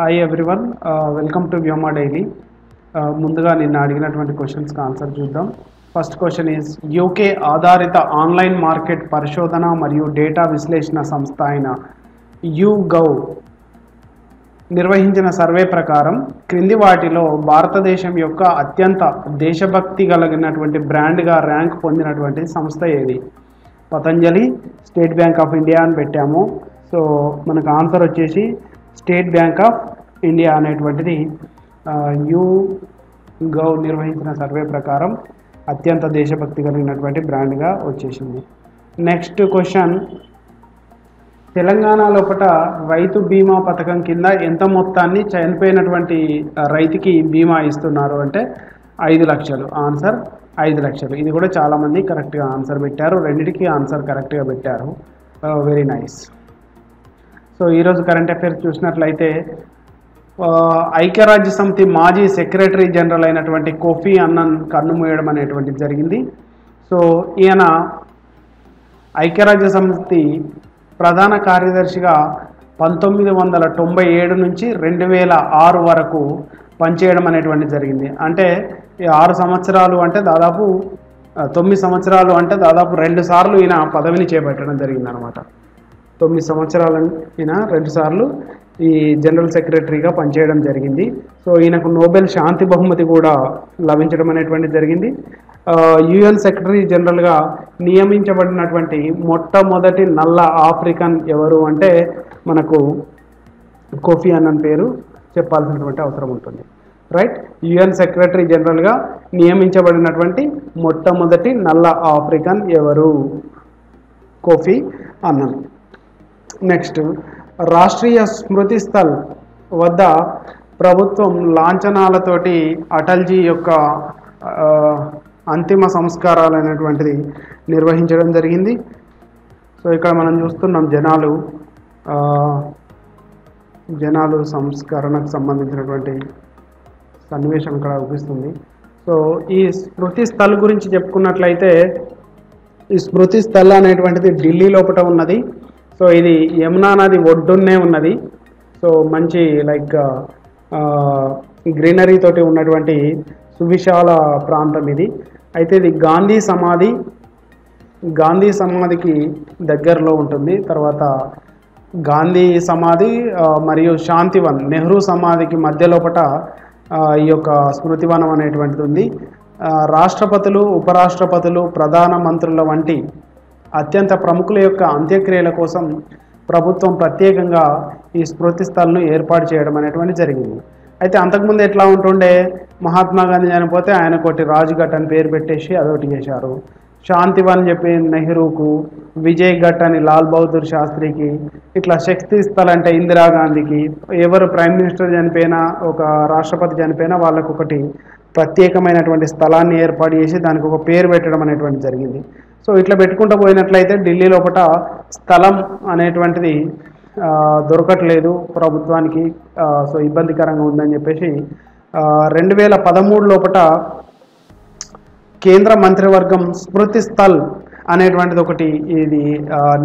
Hi everyone, welcome to Vyoma daily. ముందుగా నిన్న అడిగినటువంటి క్వశ్చన్స్కి ఆన్సర్ చూద్దాం. ఫస్ట్ క్వశ్చన్ ఈజ్ యూకే ఆధారిత ఆన్లైన్ మార్కెట్ పరిశోధన మరియు డేటా విశ్లేషణ సంస్థ అయిన YouGov నిర్వహించిన సర్వే ప్రకారం క్రింది వాటిలో భారతదేశం యొక్క అత్యంత దేశభక్తి కలిగినటువంటి బ్రాండ్గా ర్యాంక్ పొందినటువంటి సంస్థ ఏది? Patanjali, state bank of India అని పెట్టాము. సో మనకు ఆన్సర్ వచ్చేసి స్టేట్ బ్యాంక్ ఆఫ్ ఇండియా అనేటువంటిది YouGov నిర్వహించిన సర్వే ప్రకారం అత్యంత దేశభక్తి కలిగినటువంటి బ్రాండ్గా వచ్చేసింది. నెక్స్ట్ క్వశ్చన్, తెలంగాణ లోపల రైతు బీమా పథకం కింద ఎంత మొత్తాన్ని చనిపోయినటువంటి రైతుకి బీమా ఇస్తున్నారు అంటే 5 లక్షలు. ఆన్సర్ 5 లక్షలు. ఇది కూడా చాలామంది కరెక్ట్గా ఆన్సర్ పెట్టారు. రెండింటికి ఆన్సర్ కరెక్ట్గా పెట్టారు. Very nice. సో ఈరోజు కరెంట్ అఫైర్స్ చూసినట్లయితే ఐక్యరాజ్య సమితి మాజీ సెక్రటరీ జనరల్ అయినటువంటి కోఫీ అన్నన్ కన్నుమూయడం అనేటువంటిది జరిగింది. సో ఈయన ఐక్యరాజ్య సమితి ప్రధాన కార్యదర్శిగా 1997 నుంచి 2006 వరకు పనిచేయడం అనేటువంటిది జరిగింది. అంటే 6 సంవత్సరాలు అంటే దాదాపు 9 సంవత్సరాలు అంటే దాదాపు 2 సార్లు ఈయన పదవిని చేపట్టడం జరిగింది అనమాట. 9 సంవత్సరాలు ఈయన 2 సార్లు ఈ జనరల్ సెక్రటరీగా పనిచేయడం జరిగింది. సో ఈయనకు నోబెల్ శాంతి బహుమతి కూడా లభించడం అనేటువంటిది జరిగింది. UN సెక్రటరీ జనరల్గా నియమించబడినటువంటి మొట్టమొదటి నల్ల ఆఫ్రికన్ ఎవరు అంటే మనకు కోఫీ అన్నన్ పేరు చెప్పాల్సినటువంటి అవసరం ఉంటుంది. రైట్, UN సెక్రటరీ జనరల్గా నియమించబడినటువంటి మొట్టమొదటి నల్ల ఆఫ్రికన్ ఎవరు? Kofi Annan. Next, Rashtriya Smriti Sthal వద్ద ప్రభుత్వం లాంఛనాలతోటి అటల్జీ యొక్క అంతిమ సంస్కారాలు అనేటువంటిది నిర్వహించడం జరిగింది. సో ఇక్కడ మనం చూస్తున్నాం జనాలు సంస్కరణకు సంబంధించినటువంటి సన్నివేశం ఇక్కడ చూపిస్తుంది. సో ఈ స్మృతి స్థల్ గురించి చెప్పుకున్నట్లయితే ఈ స్మృతి స్థల్ అనేటువంటిది ఢిల్లీ లోపల ఉన్నది. సో ఇది యమునా నది ఒడ్డున్నే ఉన్నది. సో మంచి లైక్ గ్రీనరీ తోటి ఉన్నటువంటి సువిశాల ప్రాంతం ఇది. అయితే ఇది గాంధీ సమాధికి దగ్గరలో ఉంటుంది. తర్వాత గాంధీ సమాధి మరియు శాంతివన్ నెహ్రూ సమాధికి మధ్య లోపల ఈ యొక్క స్మృతివనం అనేటువంటిది ఉంది. రాష్ట్రపతులు, ఉపరాష్ట్రపతులు, ప్రధాన మంత్రుల వంటి అత్యంత ప్రముఖుల యొక్క అంత్యక్రియల కోసం ప్రభుత్వం ప్రత్యేకంగా ఈ స్మృతి స్థల్ను ఏర్పాటు చేయడం అనేటువంటి జరిగింది. అయితే అంతకుముందు ఎట్లా ఉంటుండే, మహాత్మా గాంధీ చనిపోతే ఆయన ఒకటి రాజ్ఘట్ అని పేరు పెట్టేసి అదొకటి చేశారు. శాంతివన్ చెప్పి నెహ్రూకు, విజయ్ ఘట్ అని లాల్ బహదూర్ శాస్త్రికి, ఇట్లా శక్తి స్థల్ అంటే ఇందిరాగాంధీకి, ఎవరు ప్రైమ్ మినిస్టర్ చనిపోయినా ఒక రాష్ట్రపతి చనిపోయినా వాళ్ళకు ఒకటి ప్రత్యేకమైనటువంటి స్థలాన్ని ఏర్పాటు చేసి దానికి ఒక పేరు పెట్టడం అనేటువంటి జరిగింది. సో ఇట్లా పెట్టుకుంటూ పోయినట్లయితే ఢిల్లీ లోపల స్థలం అనేటువంటిది దొరకట్లేదు ప్రభుత్వానికి. సో ఇబ్బందికరంగా ఉందని చెప్పేసి 2013 లోపల కేంద్ర మంత్రివర్గం స్మృతి స్థల్ అనేటువంటిది ఒకటి ఇది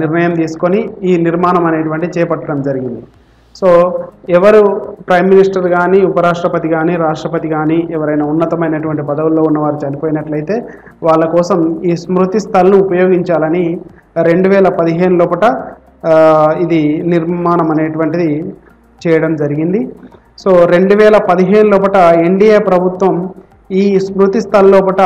నిర్ణయం తీసుకొని ఈ నిర్మాణం అనేటువంటి చేపట్టడం జరిగింది. సో ఎవరు ప్రైమ్ మినిస్టర్ కానీ, ఉపరాష్ట్రపతి కానీ, రాష్ట్రపతి కానీ ఎవరైనా ఉన్నతమైనటువంటి పదవుల్లో ఉన్నవారు చనిపోయినట్లయితే వాళ్ళ కోసం ఈ స్మృతి స్థల్ను ఉపయోగించాలని 2015 లోపల ఇది నిర్మాణం అనేటువంటిది చేయడం జరిగింది. సో 2015 లోపల ఎన్డీఏ ప్రభుత్వం ఈ స్మృతి స్థల్ లోపల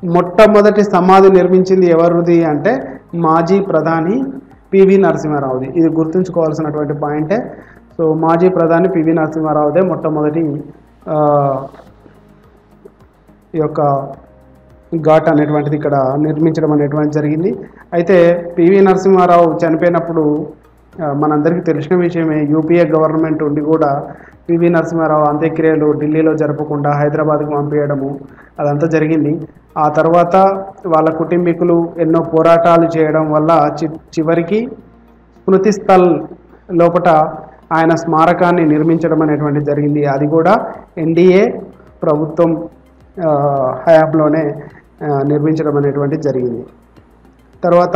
మొట్టమొదటి సమాధి నిర్మించింది ఎవరిది అంటే మాజీ ప్రధాని పివి నరసింహారావుది. ఇది గుర్తుంచుకోవాల్సినటువంటి పాయింటే. సో మాజీ ప్రధాని పివి నరసింహారావుదే మొట్టమొదటి ఈ యొక్క ఘాట్ అనేటువంటిది ఇక్కడ నిర్మించడం అనేటువంటిది జరిగింది. అయితే పివి నరసింహారావు చనిపోయినప్పుడు మనందరికీ తెలిసిన విషయమే, యూపీఏ గవర్నమెంట్ ఉండి కూడా పివి నరసింహారావు అంత్యక్రియలు ఢిల్లీలో జరపకుండా హైదరాబాద్కు పంపించడము అదంతా జరిగింది. ఆ తర్వాత వాళ్ళ కుటుంబీకులు ఎన్నో పోరాటాలు చేయడం వల్ల చివరికి స్మృతి స్థల్ లోపల ఆయన స్మారకాన్ని నిర్మించడం అనేటువంటిది జరిగింది. అది కూడా ఎన్డీఏ ప్రభుత్వం హయాంలోనే నిర్మించడం అనేటువంటిది జరిగింది. తర్వాత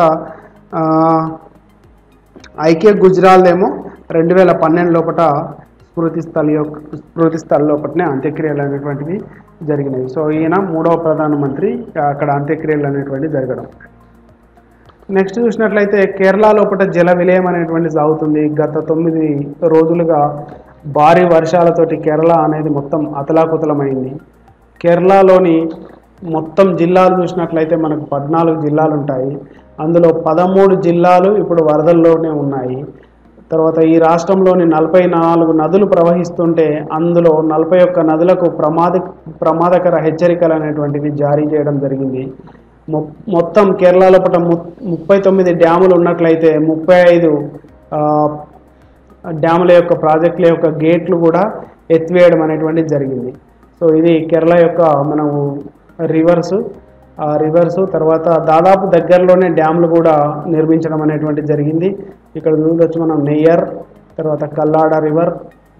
ఐకే గుజ్రాల్దేమో 2012 లోపల స్మృతి స్థల్ లోపలనే అంత్యక్రియలు అనేటువంటివి జరిగినాయి. సో ఈయన 3వ ప్రధానమంత్రి అక్కడ అంత్యక్రియలు అనేటువంటివి జరగడం. నెక్స్ట్ చూసినట్లయితే కేరళ లోపల జల విలయం అనేటువంటి సాగుతుంది. గత 9 రోజులుగా భారీ వర్షాలతోటి కేరళ అనేది మొత్తం అతలాకుతలమైంది. కేరళలోని మొత్తం జిల్లాలు చూసినట్లయితే మనకు 14 జిల్లాలు ఉంటాయి. అందులో 13 జిల్లాలు ఇప్పుడు వరదల్లోనే ఉన్నాయి. తర్వాత ఈ రాష్ట్రంలోని 44 నదులు ప్రవహిస్తుంటే అందులో 41 నదులకు ప్రమాదకర హెచ్చరికలు అనేటువంటివి జారీ చేయడం జరిగింది. మొత్తం కేరళ లోపల 39 డ్యాములు ఉన్నట్లయితే 35 డ్యాముల యొక్క ప్రాజెక్టుల యొక్క గేట్లు కూడా ఎత్తివేయడం అనేటువంటిది జరిగింది. సో ఇది కేరళ యొక్క మనము రివర్సు తర్వాత దాదాపు దగ్గరలోనే డ్యాములు కూడా నిర్మించడం అనేటువంటిది జరిగింది. ఇక్కడ చూడవచ్చు మనం నెయ్యర్, తర్వాత కల్లాడ రివర్,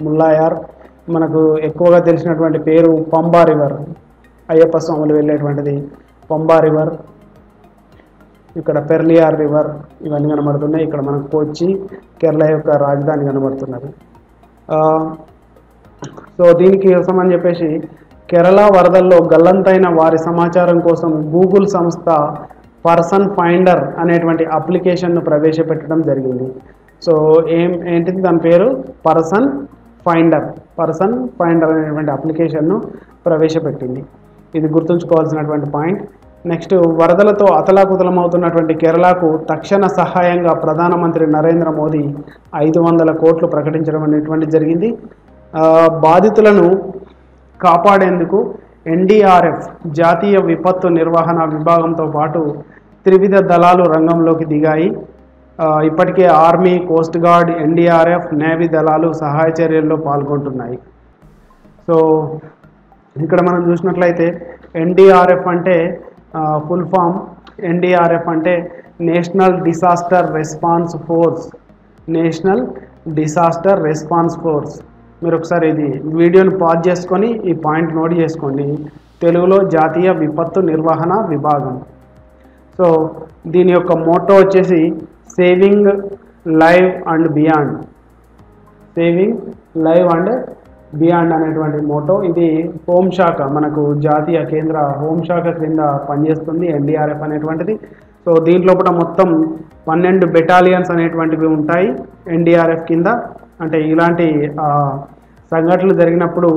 ముల్లాయార్, మనకు ఎక్కువగా తెలిసినటువంటి పేరు పంబా రివర్, అయ్యప్ప స్వాములు వెళ్ళేటువంటిది పంబా రివర్, ఇక్కడ పెర్లియార్ రివర్, ఇవన్నీ కనబడుతున్నాయి. ఇక్కడ మనకు కొచ్చి కేరళ యొక్క రాజధాని కనబడుతున్నది. సో దీనికి అని చెప్పేసి కేరళ వరదల్లో గల్లంతైన వారి సమాచారం కోసం గూగుల్ సంస్థ పర్సన్ ఫైండర్ అనేటువంటి అప్లికేషన్ను ప్రవేశపెట్టడం జరిగింది. సో ఏంటిది దాని పేరు పర్సన్ ఫైండర్ అనేటువంటి అప్లికేషన్ను ప్రవేశపెట్టింది. ఇది గుర్తుంచుకోవాల్సినటువంటి పాయింట్. నెక్స్ట్ వరదలతో అతలాకుతలమవుతున్నటువంటి కేరళకు తక్షణ సహాయంగా ప్రధానమంత్రి నరేంద్ర మోదీ 500 కోట్లు ప్రకటించడం అనేటువంటి జరిగింది. బాధితులను కాపాడేందుకు ఎన్డీఆర్ఎఫ్ జాతీయ విపత్తు నిర్వహణ విభాగంతో పాటు త్రివిధ దళాలు రంగంలోకి దిగాయి. ఇప్పటికే army, coast guard, NDRF, navy దళాలు సహాయ చర్యల్లో పాల్గొంటున్నాయి. సో ఇక్కడ మనం చూసినట్లయితే ఎన్డీఆర్ఎఫ్ అంటే ఫుల్ ఫామ్ ఎన్డీఆర్ఎఫ్ అంటే నేషనల్ డిసాస్టర్ రెస్పాన్స్ ఫోర్స్. మీరు ఒకసారి ఇది వీడియోని పాజ్ చేసుకొని ఈ పాయింట్ నోట్ చేసుకోండి. తెలుగులో జాతీయ విపత్తు నిర్వహణ విభాగం. సో దీని యొక్క మోటో వచ్చేసి సేవింగ్ లైవ్ అండ్ బియాండ్ అనేటువంటి మోటో. ఇది హోంశాఖ, మనకు జాతీయ కేంద్ర హోంశాఖ క్రింద పనిచేస్తుంది ఎన్డీఆర్ఎఫ్ అనేటువంటిది. సో దీంట్లో మొత్తం 12 బెటాలియన్స్ అనేటువంటివి ఉంటాయి ఎన్డీఆర్ఎఫ్ కింద. అంటే ఇలాంటి సంఘటనలు జరిగినప్పుడు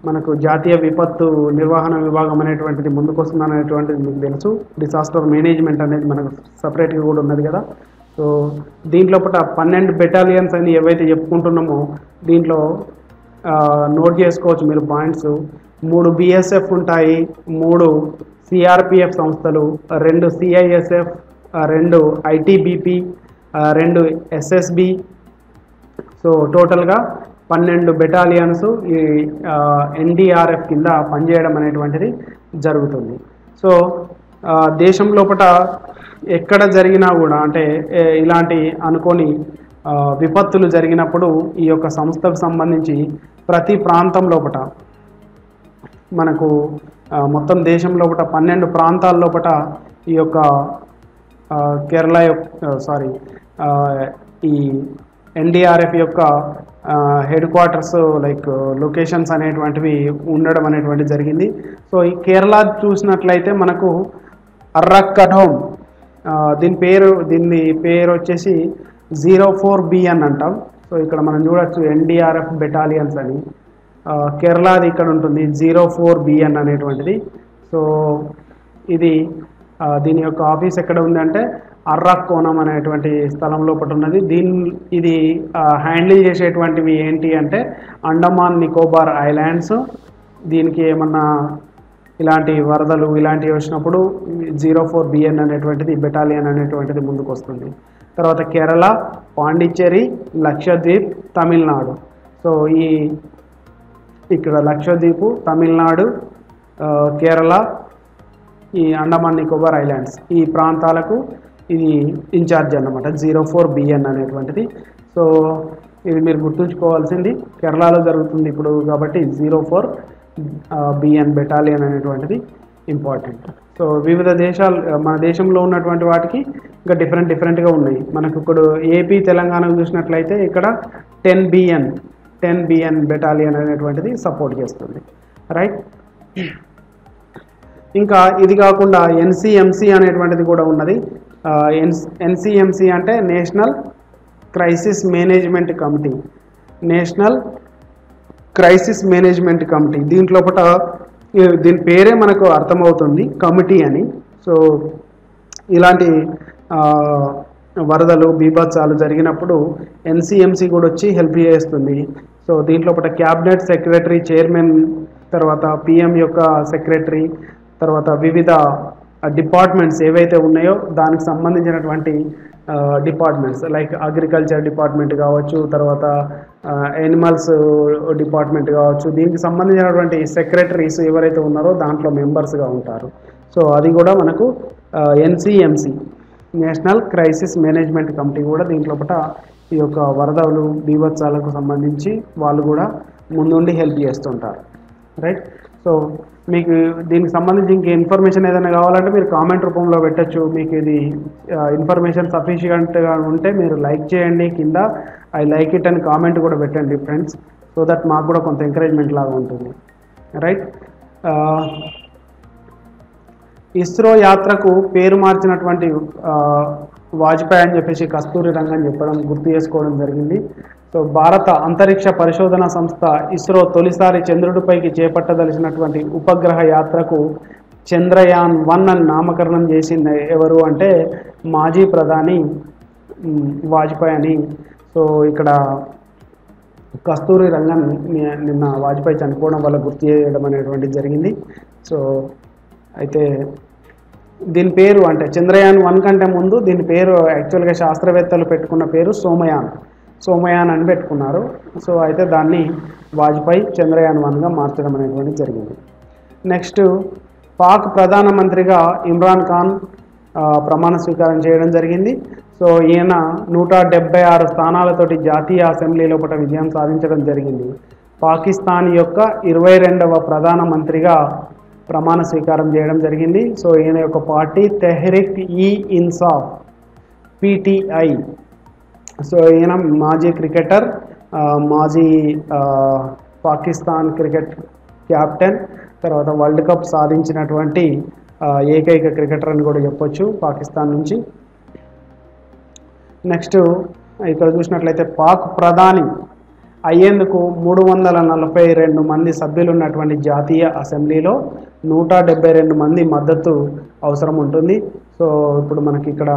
మనకు జాతీయ విపత్తు నిర్వహణ విభాగం అనేటువంటిది ముందుకు వస్తుంది అనేటువంటిది మీకు తెలుసు. డిసాస్టర్ మేనేజ్మెంట్ అనేది మనకు సపరేట్గా కూడా ఉన్నది కదా. సో దీంట్లో 12 బెటాలియన్స్ అని ఏవైతే చెప్పుకుంటున్నామో దీంట్లో నోట్ చేసుకోవచ్చు మీరు పాయింట్స్. 3 బిఎస్ఎఫ్ ఉంటాయి, 3 సిఆర్పిఎఫ్ సంస్థలు, 2 సిఐఎస్ఎఫ్, 2 ఐటీబీపీ, 2 ఎస్ఎస్బి. సో టోటల్గా 12 బెటాలియన్స్ ఈ ఎన్డీఆర్ఎఫ్ కింద పనిచేయడం అనేటువంటిది జరుగుతుంది. సో దేశం లోపల ఎక్కడ జరిగినా కూడా అంటే ఇలాంటి అనుకోని విపత్తులు జరిగినప్పుడు ఈ యొక్క సంస్థకు సంబంధించి ప్రతి ప్రాంతం లోపల మనకు మొత్తం దేశం లోపల 12 ప్రాంతాల లోపల ఈ యొక్క కేరళ ఈ ఎన్డీఆర్ఎఫ్ యొక్క హెడ్ క్వార్టర్స్ లైక్ లొకేషన్స్ అనేటువంటివి ఉండడం అనేటువంటిది జరిగింది. సో ఈ కేరళ చూసినట్లయితే మనకు అర్రక్కడోమ్, దీని పేరు వచ్చేసి 04B అని అంటాం. సో ఇక్కడ మనం చూడొచ్చు ఎన్డీఆర్ఎఫ్ బెటాలియన్స్ అని. కేరళది ఇక్కడ ఉంటుంది 04B అనేటువంటిది. సో ఇది దీని యొక్క ఆఫీస్ ఎక్కడ ఉంది అంటే అర్రకోణం అనేటువంటి స్థలం లోపల ఉన్నది. ఇది హ్యాండిల్ చేసేటువంటివి ఏంటి అంటే అండమాన్ నికోబార్ ఐలాండ్స్. దీనికి ఏమన్నా ఇలాంటి వరదలు ఇలాంటివి వచ్చినప్పుడు 04B అనేటువంటిది బెటాలియన్ అనేటువంటిది ముందుకు వస్తుంది. తర్వాత కేరళ, పాండిచ్చేరి, లక్షద్వీప్, తమిళనాడు. సో ఇక్కడ లక్షద్వీప్, తమిళనాడు, కేరళ, ఈ అండమాన్ నికోబార్ ఐలాండ్స్ ఈ ప్రాంతాలకు ఇది ఇన్ఛార్జ్ అన్నమాట 04B అనేటువంటిది. సో ఇది మీరు గుర్తుంచుకోవాల్సింది కేరళలో జరుగుతుంది ఇప్పుడు కాబట్టి 04B బెటాలియన్ అనేటువంటిది ఇంపార్టెంట్. సో వివిధ దేశాలు మన దేశంలో ఉన్నటువంటి వాటికి ఇంకా డిఫరెంట్గా ఉన్నాయి. మనకు ఇప్పుడు ఏపీ తెలంగాణకు చూసినట్లయితే ఇక్కడ 10BN 10BN బెటాలియన్ అనేటువంటిది సపోర్ట్ చేస్తుంది, రైట్. ఇంకా ఇది కాకుండా ఎన్సిఎంసి అనేటువంటిది కూడా ఉన్నది. ఎన్సిఎంసి అంటే national crisis management committee, national crisis management committee. దీంట్లోపట దీని పేరే మనకు అర్థమవుతుంది కమిటీ అని. సో ఇలాంటి వరదలు బీభత్సాలు జరిగినప్పుడు ఎన్సిఎంసి కూడా వచ్చి హెల్ప్ చేస్తుంది. సో దీంట్లోపట క్యాబినెట్ సెక్రటరీ, చైర్మన్, తర్వాత పిఎం యొక్క సెక్రటరీ, తర్వాత వివిధ డిపార్ట్మెంట్స్ ఏవైతే ఉన్నాయో దానికి సంబంధించినటువంటి డిపార్ట్మెంట్స్ లైక్ అగ్రికల్చర్ డిపార్ట్మెంట్ కావచ్చు, తర్వాత యానిమల్స్ డిపార్ట్మెంట్ కావచ్చు, దీనికి సంబంధించినటువంటి సెక్రటరీస్ ఎవరైతే ఉన్నారో దాంట్లో మెంబర్స్గా ఉంటారు. సో అది కూడా మనకు ఎన్సిఎంసి, నేషనల్ క్రైసిస్ మేనేజ్మెంట్ కమిటీ కూడా దీంట్లోపట ఈ యొక్క వరదలు బీభత్సాలకు సంబంధించి వాళ్ళు కూడా ముందుండి హెల్ప్ చేస్తుంటారు, రైట్. సో మీకు దీనికి సంబంధించి ఇంక ఇన్ఫర్మేషన్ ఏదైనా కావాలంటే మీరు కామెంట్ రూపంలో పెట్టచ్చు. మీకు ఇది ఇన్ఫర్మేషన్ సఫిషియెంట్గా ఉంటే మీరు లైక్ చేయండి, కింద ఐ లైక్ ఇట్ అని కామెంట్ కూడా పెట్టండి ఫ్రెండ్స్, సో దట్ మాకు కూడా కొంత ఎంకరేజ్మెంట్ లాగా ఉంటుంది, రైట్. ఇస్రో యాత్రకు పేరు మార్చినటువంటి వాజ్పేయి అని చెప్పేసి కస్తూరి రంగన్ చెప్పడం గుర్తు చేసుకోవడం జరిగింది. సో భారత అంతరిక్ష పరిశోధన సంస్థ ఇస్రో తొలిసారి చంద్రుడిపైకి చేపట్టదలిచినటువంటి ఉపగ్రహ యాత్రకు చంద్రయాన్-1 అని నామకరణం చేసింది ఎవరు అంటే మాజీ ప్రధాని వాజ్పేయి అని. సో ఇక్కడ కస్తూరి రంగన్ నిన్న వాజ్పేయి చనిపోవడం వల్ల గుర్తు చేయడం అనేటువంటిది జరిగింది. సో అయితే దీని పేరు అంటే చంద్రయాన్-1 కంటే ముందు దీని పేరు యాక్చువల్గా శాస్త్రవేత్తలు పెట్టుకున్న పేరు సోమయాన్ అని పెట్టుకున్నారు. సో అయితే దాన్ని వాజ్పేయి చంద్రయాన్-1గా మార్చడం అనేటువంటిది జరిగింది. నెక్స్ట్ పాక్ ప్రధానమంత్రిగా ఇమ్రాన్ ఖాన్ ప్రమాణ స్వీకారం చేయడం జరిగింది. సో ఈయన 176 స్థానాలతోటి జాతీయ అసెంబ్లీ లోపల విజయం సాధించడం జరిగింది. పాకిస్తాన్ యొక్క 22వ ప్రధానమంత్రిగా ప్రమాణ స్వీకారం చేయడం జరిగింది. సో ఈయన యొక్క పార్టీ తెహ్రిక్ ఈ ఇన్సాఫ్ PTI. సో ఈయన మాజీ క్రికెటర్, మాజీ పాకిస్తాన్ క్రికెట్ క్యాప్టెన్, తర్వాత వరల్డ్ కప్ సాధించినటువంటి ఏకైక క్రికెటర్ అని కూడా చెప్పొచ్చు పాకిస్తాన్ నుంచి. నెక్స్ట్ ఇక్కడ చూసినట్లయితే పాక్ ప్రధాని అయ్యేందుకు 342 మంది సభ్యులు ఉన్నటువంటి జాతీయ అసెంబ్లీలో 172 మంది మద్దతు అవసరం ఉంటుంది. సో ఇప్పుడు మనకి ఇక్కడ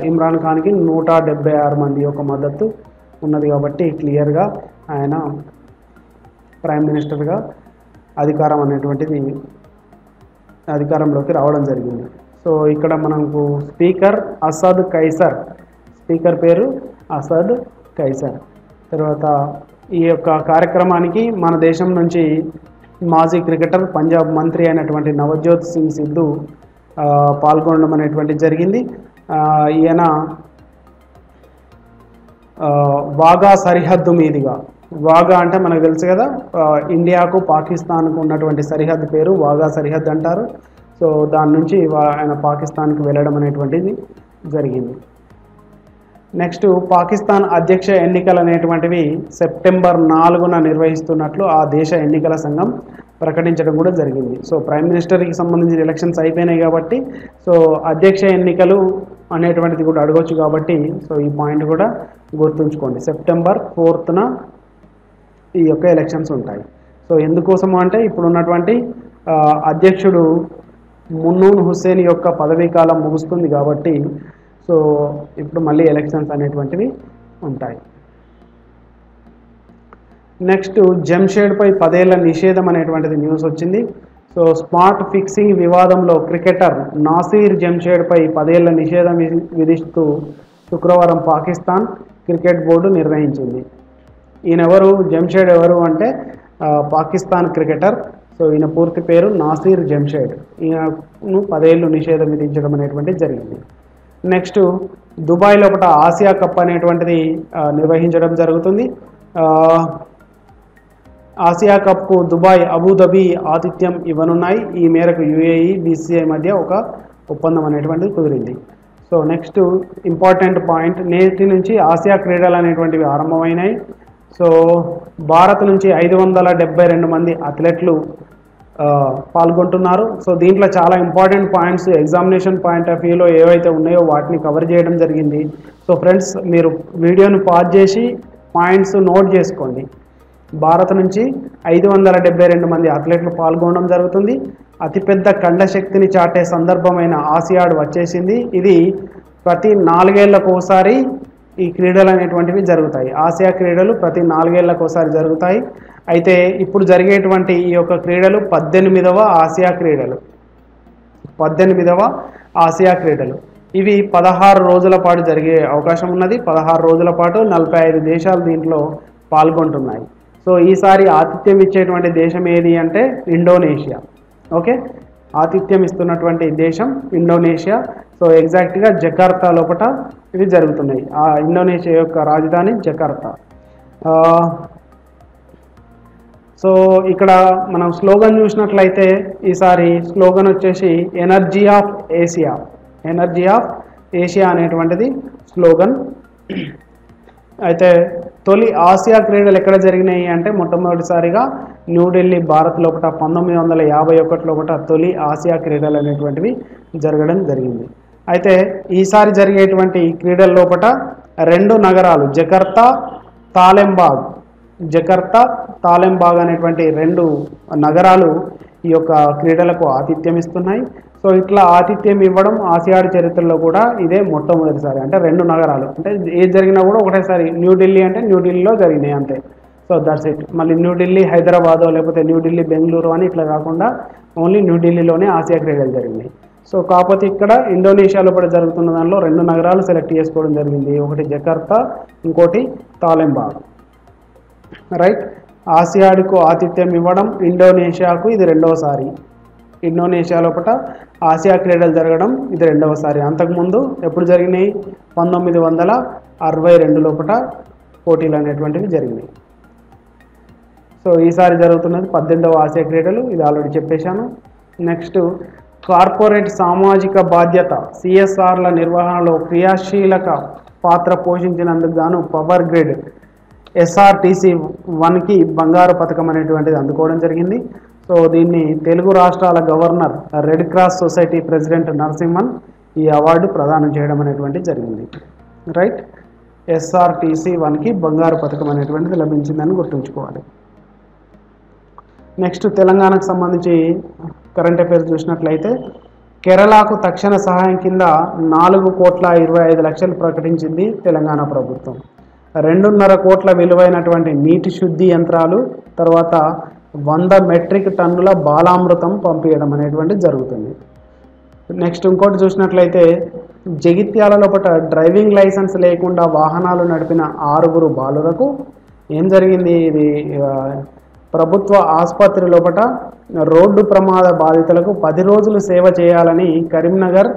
ఇమ్రాన్ ఖాన్కి 176 మంది యొక్క మద్దతు ఉన్నది కాబట్టి క్లియర్గా ఆయన ప్రైమ్ మినిస్టర్గా అధికారంలోకి రావడం జరిగింది. సో ఇక్కడ మనకు స్పీకర్ అసద్ కైసర్, స్పీకర్ పేరు అసద్ కైసర్. తర్వాత ఈ యొక్క కార్యక్రమానికి మన దేశం నుంచి మాజీ క్రికెటర్, పంజాబ్ మంత్రి అయినటువంటి నవజోత్ సింగ్ సిద్ధు పాల్గొనడం అనేటువంటి జరిగింది. ఈయన వాఘా సరిహద్దు మీదుగా, వాఘా అంటే మనకు తెలుసు కదా, ఇండియాకు పాకిస్తాన్కు ఉన్నటువంటి సరిహద్దు పేరు వాఘా సరిహద్దు అంటారు. సో దాని నుంచి ఆయన పాకిస్తాన్కి వెళ్ళడం అనేటువంటిది జరిగింది. నెక్స్ట్ పాకిస్తాన్ అధ్యక్ష ఎన్నికలు అనేటువంటివి సెప్టెంబర్ 4న నిర్వహిస్తున్నట్లు ఆ దేశ ఎన్నికల సంఘం ప్రకటించడం కూడా జరిగింది. సో ప్రైమ్ మినిస్టర్కి సంబంధించిన ఎలక్షన్స్ అయిపోయినాయి కాబట్టి సో అధ్యక్ష ఎన్నికలు అనేటువంటిది కూడా అడగవచ్చు కాబట్టి సో ఈ పాయింట్ కూడా గుర్తుంచుకోండి. సెప్టెంబర్ 4న ఈ యొక్క ఎలక్షన్స్ ఉంటాయి. సో ఎందుకోసము అంటే ఇప్పుడు ఉన్నటువంటి అధ్యక్షుడు మున్నూన్ హుస్సేన్ యొక్క పదవీ కాలం ముగుస్తుంది కాబట్టి సో ఇప్పుడు మళ్ళీ ఎలక్షన్స్ అనేటువంటివి ఉంటాయి. నెక్స్ట్ జంషెడ్పై 10 ఏళ్ల నిషేధం అనేటువంటిది న్యూస్ వచ్చింది. సో స్పాట్ ఫిక్సింగ్ వివాదంలో క్రికెటర్ నాసీర్ జంషెడ్పై 10 ఏళ్ల నిషేధం విధిస్తూ శుక్రవారం పాకిస్తాన్ క్రికెట్ బోర్డు నిర్ణయించింది. ఈయన ఎవరు, జంషెడ్ ఎవరు అంటే పాకిస్తాన్ క్రికెటర్. సో ఈయన పూర్తి పేరు నాసీర్ జంషెడ్. ఈయనను 10 ఏళ్ళు నిషేధం విధించడం అనేటువంటిది జరిగింది. నెక్స్ట్ దుబాయ్ లోపల ఆసియా కప్ అనేటువంటిది నిర్వహించడం జరుగుతుంది. ఆసియా కప్కు దుబాయ్, అబుదాబి ఆతిథ్యం ఇవ్వనున్నాయి. ఈ మేరకు UAE, BCCI మధ్య ఒక ఒప్పందం అనేటువంటిది కుదిరింది. So so next important point, నేటి నుంచి ఆసియా క్రీడలు అనేటువంటివి ఆరంభమైనాయి. సో భారత్ నుంచి 572 మంది అథ్లెట్లు పాల్గొంటున్నారు. సో దీంట్లో చాలా important points examination point of వ్యూలో ఏవైతే ఉన్నాయో వాటిని కవర్ చేయడం జరిగింది. సో ఫ్రెండ్స్, మీరు వీడియోను పాజ్ చేసి పాయింట్స్ నోట్ చేసుకోండి. భారత్ నుంచి 572 మంది అథ్లెట్లు పాల్గొనడం జరుగుతుంది. అతిపెద్ద ఖండ శక్తిని చాటే సందర్భమైన ఆసియాడ్ వచ్చేసింది. ఇది ప్రతి 4 ఏళ్లకు ఒకసారి ఈ క్రీడలు అనేటువంటివి జరుగుతాయి. ఆసియా క్రీడలు ప్రతి 4 ఏళ్లకు ఒకసారి జరుగుతాయి. అయితే ఇప్పుడు జరిగేటువంటి ఈ యొక్క క్రీడలు 18వ ఆసియా క్రీడలు. 18వ ఆసియా క్రీడలు ఇవి 16 రోజుల పాటు జరిగే అవకాశం ఉన్నది. 16 రోజుల పాటు 45 దేశాలు దీంట్లో పాల్గొంటున్నాయి. సో ఈసారి ఆతిథ్యం ఇచ్చేటువంటి దేశం ఏది అంటే ఇండోనేషియా. ఓకే, ఆతిథ్యం ఇస్తున్నటువంటి దేశం ఇండోనేషియా. సో ఎగ్జాక్ట్గా జకార్తా లోపల ఇవి జరుగుతున్నాయి. ఆ ఇండోనేషియా యొక్క రాజధాని జకార్తా. సో ఇక్కడ మనం స్లోగన్ చూసినట్లయితే ఈసారి స్లోగన్ వచ్చేసి energy of Asia. Energy of Asia అనేటువంటిది స్లోగన్. అయితే తొలి ఆసియా క్రీడలు ఎక్కడ జరిగినాయి అంటే మొట్టమొదటిసారిగా న్యూఢిల్లీ భారత్ లోపల 1951 లోపల తొలి ఆసియా క్రీడలు అనేటువంటివి జరగడం జరిగింది. అయితే ఈసారి జరిగేటువంటి క్రీడల లోపల 2 నగరాలు జకార్తా, తాలెంబాగ్ అనేటువంటి 2 నగరాలు ఈ యొక్క క్రీడలకు ఆతిథ్యం ఇస్తున్నాయి. సో ఇట్లా ఆతిథ్యం ఇవ్వడం ఆసియాడ్ చరిత్రలో కూడా ఇదే మొట్టమొదటిసారి. అంటే 2 నగరాలు అంటే ఏది జరిగినా కూడా ఒకటేసారి. న్యూఢిల్లీ అంటే న్యూఢిల్లీలో జరిగినాయి అంతే. So that's it. మళ్ళీ న్యూఢిల్లీ హైదరాబాదో లేకపోతే న్యూఢిల్లీ బెంగళూరు అని ఇట్లా కాకుండా ఓన్లీ న్యూఢిల్లీలోనే ఆసియా క్రీడలు జరిగినాయి. సో కాకపోతే ఇక్కడ ఇండోనేషియాలో కూడా జరుగుతున్న దానిలో 2 నగరాలు సెలెక్ట్ చేసుకోవడం జరిగింది. ఒకటి జకార్తా, ఇంకోటి తాలెంబాగ్. రైట్, ఆసియాడ్కు ఆతిథ్యం ఇవ్వడం ఇండోనేషియాకు ఇది 2వసారి. ఇండోనేషియా లోపల ఆసియా క్రీడలు జరగడం ఇది 2వసారి. అంతకుముందు ఎప్పుడు జరిగినాయి? 1962 లోపల పోటీలు అనేటువంటివి జరిగినాయి. సో ఈసారి జరుగుతున్నది 18వ ఆసియా క్రీడలు. ఇది ఆల్రెడీ చెప్పేశాను. నెక్స్ట్, కార్పొరేట్ సామాజిక బాధ్యత సిఎస్ఆర్ల నిర్వహణలో క్రియాశీలక పాత్ర పోషించినందుకు గాను పవర్ గ్రిడ్ SRTC 1కి బంగారు పథకం అనేటువంటిది అందుకోవడం జరిగింది. సో దీన్ని తెలుగు రాష్ట్రాల governor, red cross society president Narasimhan ఈ అవార్డు ప్రదానం చేయడం అనేటువంటిది జరిగింది. రైట్, SRTC 1కి బంగారు పథకం అనేటువంటిది లభించిందని గుర్తుంచుకోవాలి. నెక్స్ట్, తెలంగాణకు సంబంధించి కరెంట్ అఫైర్స్ చూసినట్లయితే కేరళకు తక్షణ సహాయం కింద 4,25,00,000 ప్రకటించింది తెలంగాణ ప్రభుత్వం. 2.5 కోట్ల విలువైనటువంటి నీటి శుద్ధి యంత్రాలు, తర్వాత 100 మెట్రిక్ టన్నుల బాలామృతం పంపించడం అనేటువంటి జరుగుతుంది. నెక్స్ట్ ఇంకోటి చూసినట్లయితే జగిత్యాల లోపల డ్రైవింగ్ లైసెన్స్ లేకుండా వాహనాలు నడిపిన 6 బాలురకు ఏం జరిగింది? ఇది ప్రభుత్వ ఆసుపత్రి లోపల రోడ్డు ప్రమాద బాధితులకు 10 రోజులు సేవ చేయాలని కరీంనగర్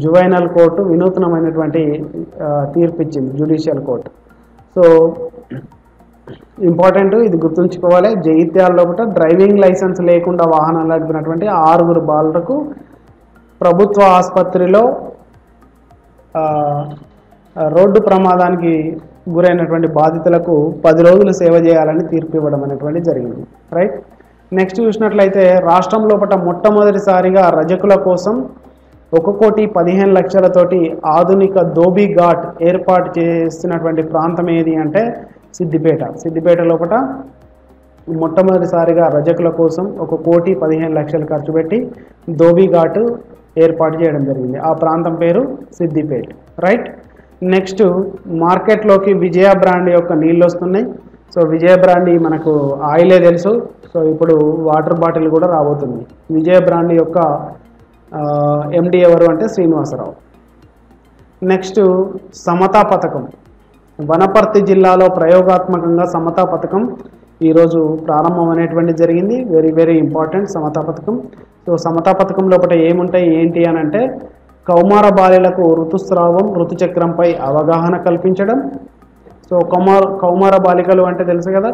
జువైనల్ కోర్టు వినూత్నమైనటువంటి తీర్పు ఇచ్చింది, జ్యుడిషియల్ కోర్టు. సో ఇంపార్టెంట్, ఇది గుర్తుంచుకోవాలి. జగిత్యాల లోపల డ్రైవింగ్ లైసెన్స్ లేకుండా వాహనాలు నడిపినటువంటి 6 బాలులకు ప్రభుత్వ ఆసుపత్రిలో రోడ్డు ప్రమాదానికి గురైనటువంటి బాధితులకు 10 రోజులు సేవ చేయాలని తీర్పు ఇవ్వడం అనేటువంటి జరిగింది. రైట్, నెక్స్ట్ చూసినట్లయితే రాష్ట్రం లోపల మొట్టమొదటిసారిగా రజకుల కోసం 1,15,00,000తోటి ఆధునిక ధోబీ ఘాట్ ఏర్పాటు చేస్తున్నటువంటి ప్రాంతం ఏది అంటే సిద్దిపేట. సిద్దిపేట లోపల మొట్టమొదటిసారిగా రజకుల కోసం 1,15,00,000 ఖర్చు పెట్టి ధోబీ ఘాట్ ఏర్పాటు చేయడం జరిగింది. ఆ ప్రాంతం పేరు సిద్దిపేట. రైట్, నెక్స్ట్ మార్కెట్లోకి విజయ బ్రాండ్ యొక్క నీళ్ళు వస్తున్నాయి. సో విజయ బ్రాండ్ మనకు ఆయిలే తెలుసు. సో ఇప్పుడు వాటర్ బాటిల్ కూడా రాబోతుంది. విజయ బ్రాండ్ యొక్క MD ఎవరు అంటే శ్రీనివాసరావు. నెక్స్ట్, సమతా పథకం. వనపర్తి జిల్లాలో ప్రయోగాత్మకంగా సమతా పథకం ఈరోజు ప్రారంభం అనేటువంటిది జరిగింది. వెరీ వెరీ ఇంపార్టెంట్ సమతా పథకం. సో సమతా పథకం లోపల ఏముంటాయి ఏంటి అని అంటే కౌమార బాలికలకు ఋతుస్రావం, ఋతుచక్రంపై అవగాహన కల్పించడం. సో కౌమార బాలికలు అంటే తెలుసు కదా,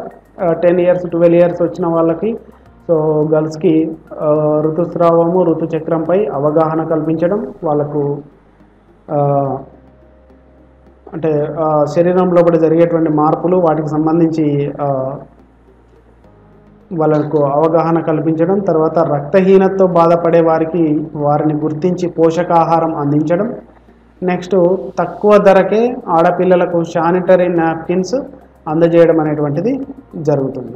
10 years 12 years వచ్చిన వాళ్ళకి, సో గర్ల్స్కి ఋతుస్రావము, ఋతుచక్రంపై అవగాహన కల్పించడం, వాళ్ళకు అంటే శరీరం లోపల జరిగేటువంటి మార్పులు, వాటికి సంబంధించి వాళ్ళకు అవగాహన కల్పించడం, తర్వాత రక్తహీనతతో బాధపడే వారిని గుర్తించి పోషకాహారం అందించడం, నెక్స్ట్ తక్కువ ధరకే ఆడపిల్లలకు శానిటరీ నాప్కిన్స్ అందజేయడం అనేటువంటిది జరుగుతుంది.